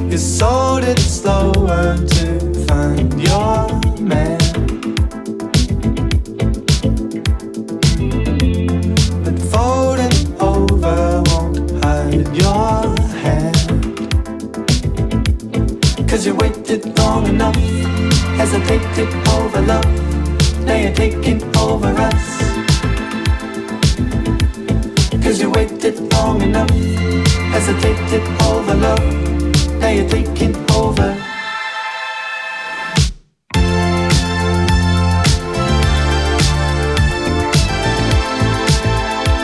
You sold it slower to find your man, but folding over won't hide your hand. 'Cause you waited long enough, hesitated over love, now you're taking over us. 'Cause you waited long enough, hesitated over love, now you're taking over.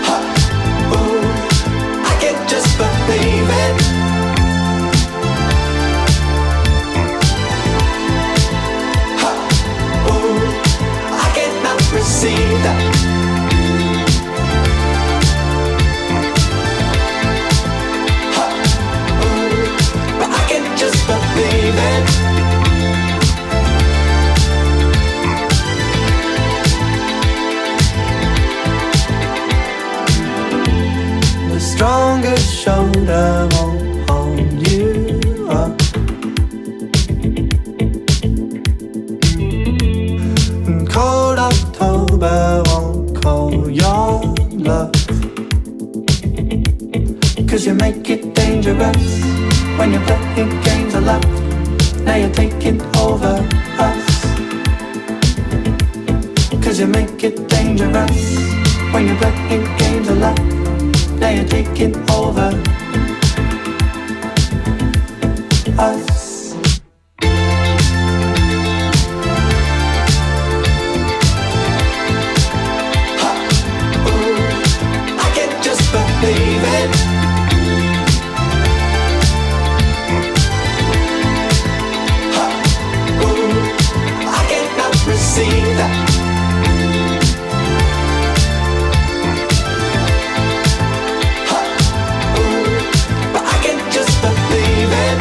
Ha, ooh, I can't just believe it. Ha, ooh, I cannot receive that. Just believe it. The strongest shoulder won't hold you up, and cold October won't call your bluff. 'Cause you make it dangerous when you're playing games of love, now you're taking over us. 'Cause you make it dangerous when you're playing games of love, now you're taking over us. Ha, ooh, I can't just believe it. See that. Ha, ooh, but I can't just believe it.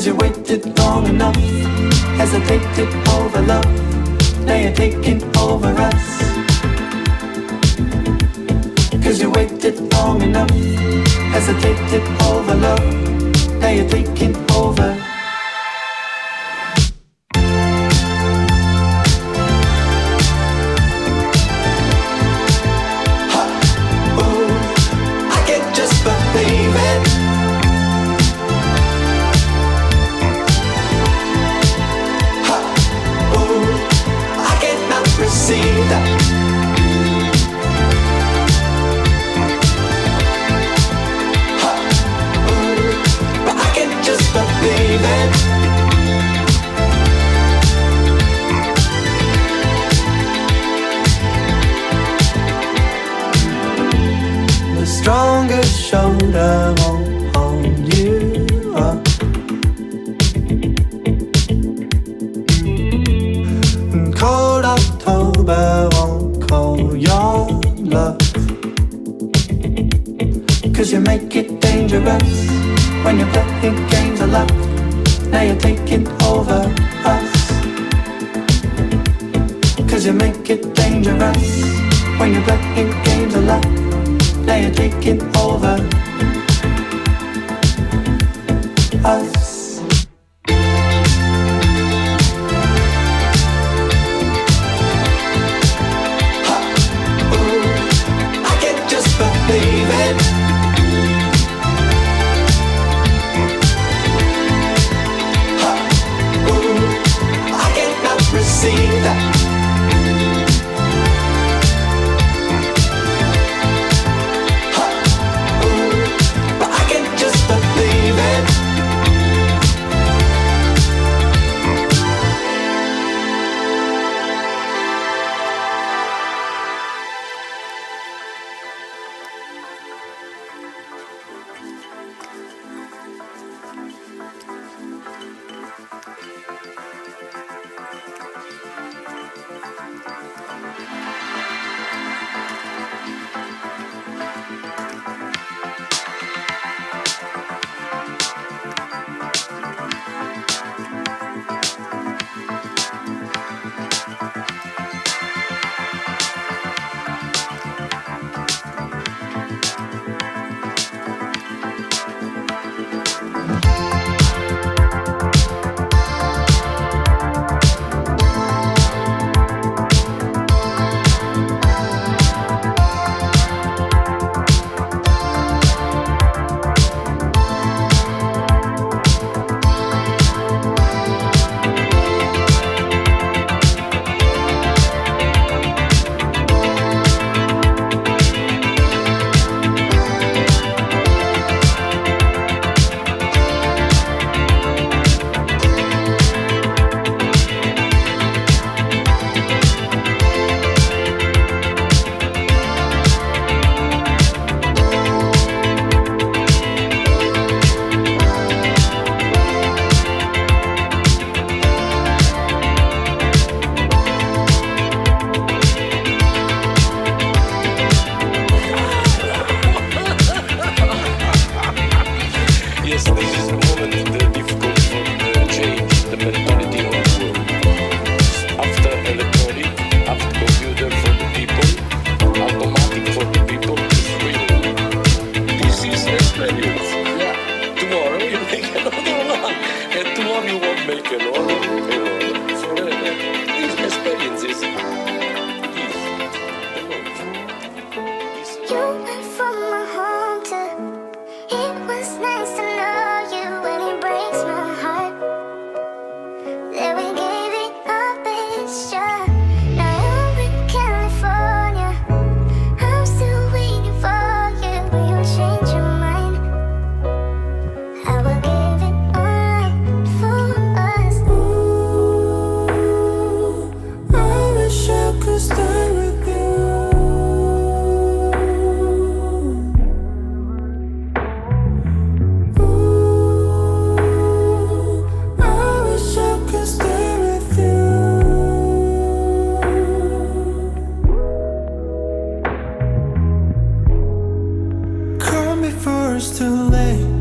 'Cause you waited long enough, hesitated over love. Now you're taking over us. 'Cause you waited long enough, hesitated over love. Now you're taking over. Strongest shoulder won't hold you up, and cold October won't call your bluff. 'Cause you make it dangerous when you're playing games of love. Now you're taking over us. 'Cause you make it dangerous when you're playing games of love. Now you're taking over us. Ooh, I can't just believe it. Ooh, I cannot receive that. before it's too late.